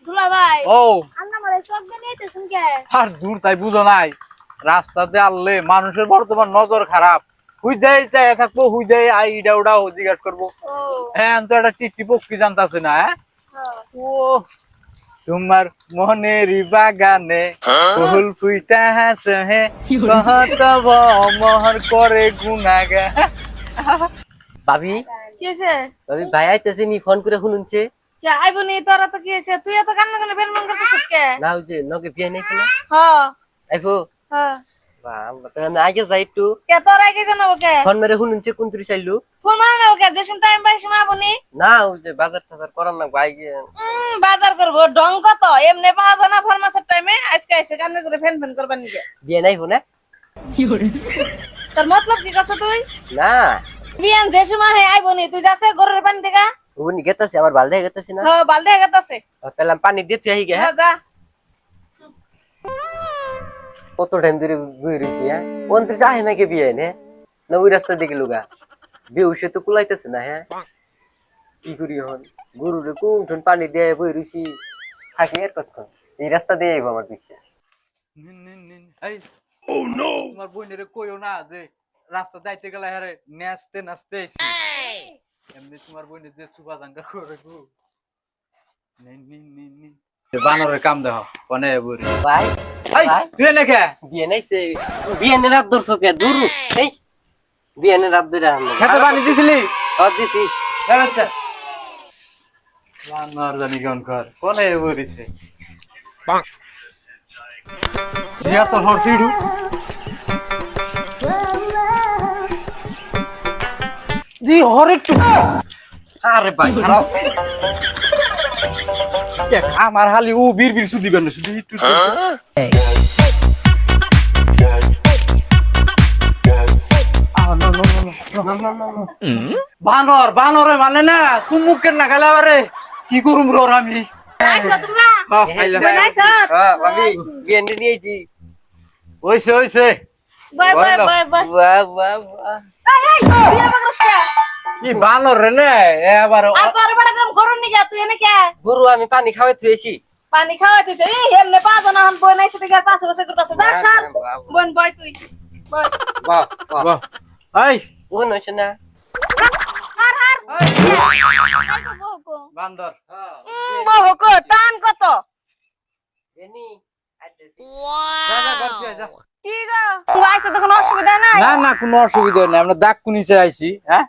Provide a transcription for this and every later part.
দুলা ভাই ও আন্না মারে চোখ দিয়ে নিতেছেন কে? আর দূর তাই বুঝো নাই রাস্তাতে আনলে মানুষের বর্তমান নজর খারাপ হুই দেয় চাই থাকবো হুই দেয় আই ইডা উডা জিজ্ঞাসা করবো ও হ্যাঁ তো একটা টিটি পক্ষী জানতাছে না হ্যাঁ হ্যাঁ। ও তোমার মনের বাগানে ফুল ফুইটা হাসে কহত মহর করে গুনাগা ভাবি কি হইছে? ভাবি ভাই আইতেছে নি ফোন করে শুনুনছে কে আইবো নি তোরা তো কি হইছে? তুই এত কান্না কান্না বের মন করতেছিস কে? না ওই যে নকে বিয়ে নেই না হ্যাঁ আইবো হ্যাঁ। বাবা তাহলে আগে যাই একটু কে তোরা আগে জানাবো কে? ফোন মেরে শুনুনছে কোন তুই চাইলু ফোন মানে নাও কে? যে সময় টাইম পাই সময় আবনি না ওই যে বাজার টাজার করার না ভাই গিয়ে বাজার করবো ডং কত এমনি পাওয়া যায় না ফরমাসের টাইমে আজকে আইসে কান্না করে ফ্যান ফ্যান করবার নিকে বিয়ে নাই না তোর মতলব কি কছ তুই? না বিয়ান যে সময় হে আইবো নি তুই যাচ্ছে গরুর পানি দিগা? উনি গেতাছে আমার বালদে গেতাছে না হ্যাঁ বালদে গেতাছে। তাহলে আমি পানি দিয়ে তুই আহি গে হ্যাঁ যা। কত টাইম ধরে বই রইছি হ্যাঁ 29 আহে নাকি বিয়ে নে না ওই রাস্তা দিকে লুগা বিয়ে উসে তো কুলাইতেছে না হ্যাঁ কি করি হন গরুরে কোন পানি দিয়ে বই রইছি থাকি আর কত এই রাস্তা দিয়ে আইবো আমার পিছে তোমার বোনের কইও না যে রাস্তা যাইতে গেলে হারে নাচতে নাচতে আইছি এমনি তোমার বোনের যে সুবা জাঙ্গা করে গো বানরের কাম দেখো কোনে বুড়ি ভাই তুই নাকি বিয়ে নাইছে বিয়ে নে রাত দর্শ কে দূর এই বিয়ে নে রাত ধরে আনলো খেতে পানি দিছিলি দিছি আচ্ছা বানর জানি কোন কর কোনে বুড়িছে জিয়া তোর হরসিডু দি হরে টু আরে ভাই খারাপ আমার হালি ও বীর বীর সুদি বেন সুদি একটু বানর বানরে মানে না চুমুকের না গেলে আরে কি করুম রোর আমি আইছো তোমরা? আইছো? হ্যাঁ ভাবি বিয়ে নিয়েছি ওইছে ওইছে বাই বাই বাই বাই। বাহ বাহ বাহ এই বিয়া বাকরস কে? কি বানর রে নে এবার আর তোর বড় দাম গরুন নিগা তুই এনে কে? গরু আমি পানি খাওয়াই থুয়েছি পানি খাওয়াইতেছে এই এমনে পাঁচ না হন বই নাইছে দিগার পাশে বসে করতেছে যা সর বোন বই তুই বই বাহ বাহ বাহ এই ও নইছে না হার হার এই তো বউকো বান্দর বউকো টান কত এনি আইতেছি যা যা ঘর যা যা কি গো গাইতে তো কোনো অসুবিধা নাই না না কোনো অসুবিধা নেই আমরা দাগ কুনিছে আইছি হ্যাঁ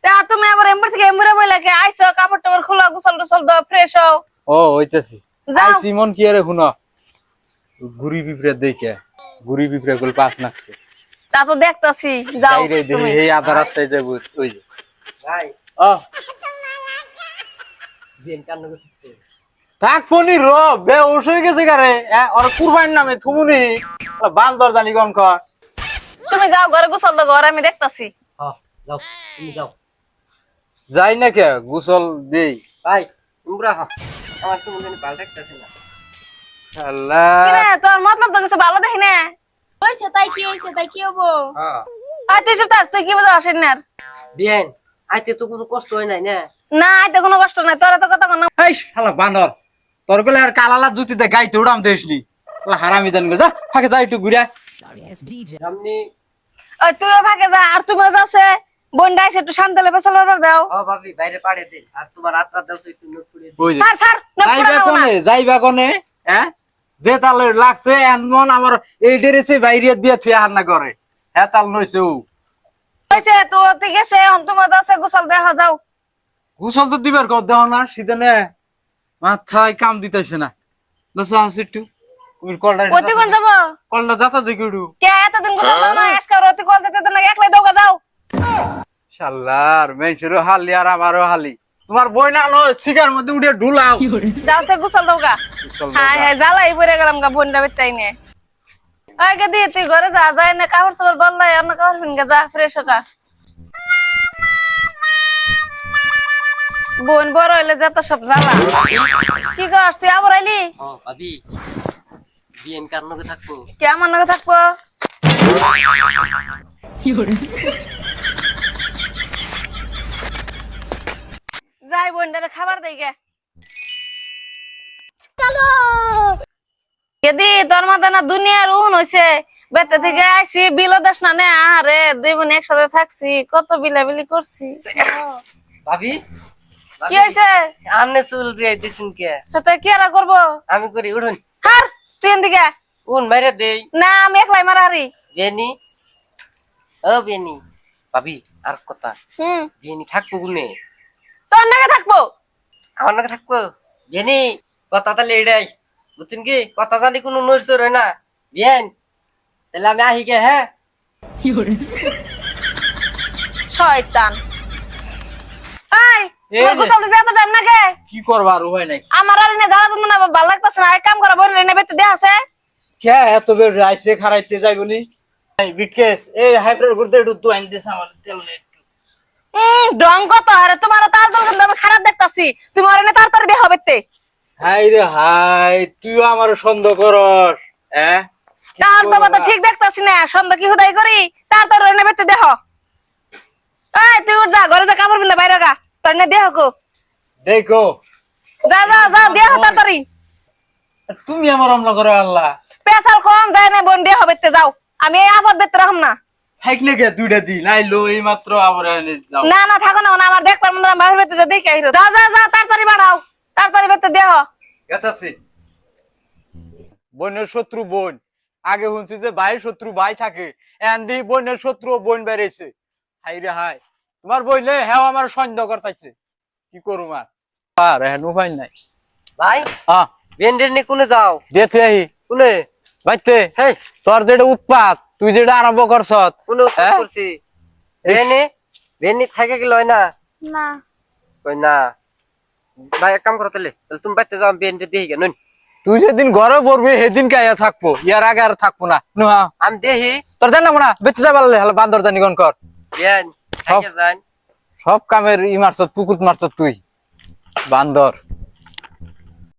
তা তুমি আবার এমবর থেকে এমবরে বইলা কে আইছো কাপড় টাপড় খোলা গোসল টোসল দাও ফ্রেশ হও ও হইতাছি যাও। আইছি মন কি আরে হুনো গুরি পিঁপড়ে দেখে গুরি পিঁপড়ে গুলো পাস নাকছে তা তো দেখতাছি যাও যাই রে তুমি দেখি এই আধা রাস্তায় যাবো ওই যে ভাই ও বিয়ে কান্ন করতে থাক পনি র বে ওস হয়ে গেছে গারে ওর কুরবান নামে থুমুনি বান্দর জানি কোন কর তুমি যাও ঘরে গোসল দাও ঘরে আমি দেখতাছি হ্যাঁ যাও তুমি যাও যাই না কে গোসল দেই ভাই তোমরা আমার তো মনে পাল্টাইতেছে না আল্লাহ কিরে তোর মতলব তো কিছু ভালো দেখি না হইছে তাই কি হবো হ্যাঁ আর তুই চুপ থাক তুই কি বুঝা আসেন না বিয়ে আইতে তো কোনো কষ্ট হয় নাই না না আইতে কোনো কষ্ট নাই তোরা তো কথা কোনো এই শালা বান্দর তোর গলে আর কালালা জুতিতে গাইতে উড়াম দেসনি হারামি জান যা ফাঁকে যা একটু ঘুরে সামনে ওই তুইও ভাগে যা আর তুমিও যাচ্ছে বন্ডা এসে একটু শান্তালে ফেসাল বারবার দাও ও ভাবি বাইরে পাড়ে দে আর তোমার রাত রাত দাও একটু নোট করে ওই যে ছাড় ছাড় নক যাইবা পুরা কোনে যাইবা কোনে হ্যাঁ যে তালে লাগছে এমন আমার এই ড্রেসে বাইরে দিয়ে থুয়ে হান্না করে হ্যাঁ তাল নইছে ও হইছে তো ঠিক আছে এখন তুমি যাচ্ছে গোসল দেখা যাও গোসল তো দিবার কর দেহ না শীতে মাথায় কাম দিতেছে না লসা আছে একটু ওই কলটা অতি কোন যাব কলটা যাতা দেখি উঠু কে এতদিন গোসল দাও না আজকে আর অতি কল যেতে না একলাই দাও যাও শালার মেনসেরও হালি আর আমারও হালি তোমার বই না লো সিগার মধ্যে উঠে ঢুলাও যাচ্ছে গোসল দাও গা গোসল দাও হ্যাঁ গা। হ্যাঁ জ্বালাই পড়ে গেলাম গা বন্ডা বেতাই নে ওই গে দিয়ে তুই ঘরে যা যায় না কাপড় চোপড় বদলাই আর না কাপড় পিন যা ফ্রেশ হোকা বোন বড় হইলে যত সব জ্বালা কি কস তুই আবার আইলি ও ভাবি বিয়ে কান্নকে থাকবো কে আমার নাকি থাকবো যাই বোনটারে খাবার দেই গে গেদি তোর মাথা না দুনিয়ার উন হইছে বেতে থেকে আইছি বিলো দেশ না নে আরে দুই বোন একসাথে থাকছি কত বিলাবিলি করছি ভাবি কি হয়েছে আন্নে চুল দিয়ে দিছেন কে সাথে কি আর করবো আমি করি উঠুন হার তুই এদিকে উন বাইরে দেই না আমি একলাই মারাহারি বেনি ও বেনি ভাবি আর কথা বেনি থাকবো গুনে তোর নাকি থাকবো আমার নাকি থাকবো বেনি কথা তাহলে এটাই বুঝছেন কি কথা জানি কোনো নড়চড় হয় না বিয়েন তাহলে আমি আহি গে হ্যাঁ শয়তান এই এই তোর যে। গোসল দিতে এত টাইম লাগে কি করবা আর উপায় নাই আমার আর এনে জ্বালা তুমি না ভালো লাগতেছে না এক কাম করা বোন এনে বেতে দেয়া আছে কে এত বের আইছে খারাইতে যাইবনি এই বিকেশ এই হাইব্রিড করতে একটু তো আইন দিছ আমার তেল নেই ডং কত আরে তোমার তার দল কিন্তু আমি খারাপ দেখতাছি তুমি আর এনে তাড়াতাড়ি দেয়া হবে তে হাই রে হাই তুইও আমার সন্দেহ করস হ্যাঁ তার তো ঠিক দেখতাছি না সন্ধ্যা কি হুদাই করি তাড়াতাড়ি এনে বেতে দেহ এই তুই উঠ যা ঘরে যা কাপড় পিনলে বাইরে গা তোর নে দেহ কো দেখো যা যা যা দেহ তাড়াতাড়ি তুমি আমার আমলা করো আল্লাহ পেশাল কম যায় না বোন দেহ বেতে যাও আমি এই আপদ বেতে রাখম না থাকলে কে দুইটা দিন আইলো এই মাত্র আবার এনে যাও না না থাকো না না আমার দেখবার মনে হয় বাইরে বেতে যা দেখে আইরো যা যা যা তাড়াতাড়ি বাড়াও তাড়াতাড়ি বেতে দেহ গেতাছি বোনের শত্রু বোন আগে শুনছি যে ভাই শত্রু ভাই থাকে এন্দি বোনের শত্রু বোন বেড়েছে হাই রে হাই তোমার বইলে হ্যাঁ আমার সন্দেহ করতেছে কি করুম আর হেন উপায় নাই ভাই হ্যাঁ বেন্ডের নে কোনে যাও দেখতে আহি কোনে বাইতে হেই তোর যেটা উৎপাত তুই যেটা আরম্ভ করছত কোনে করছি বেনি বেনি থাকে কি লয় না না কই না ভাই এক কাম করো তাহলে তুমি বাইতে যাও বেন্ডে দেখি কেন তুই যেদিন ঘরে পড়বি সেদিন কাইয়া থাকবো ইয়ার আগে আর থাকবো না নুহা আমি দেখি তোর জান না বেঁচে যাবার হলে বান্দর জানি গন কর বেন সব- যান সব কামের ই মারছত পুকুত মারছত তুই বান্দর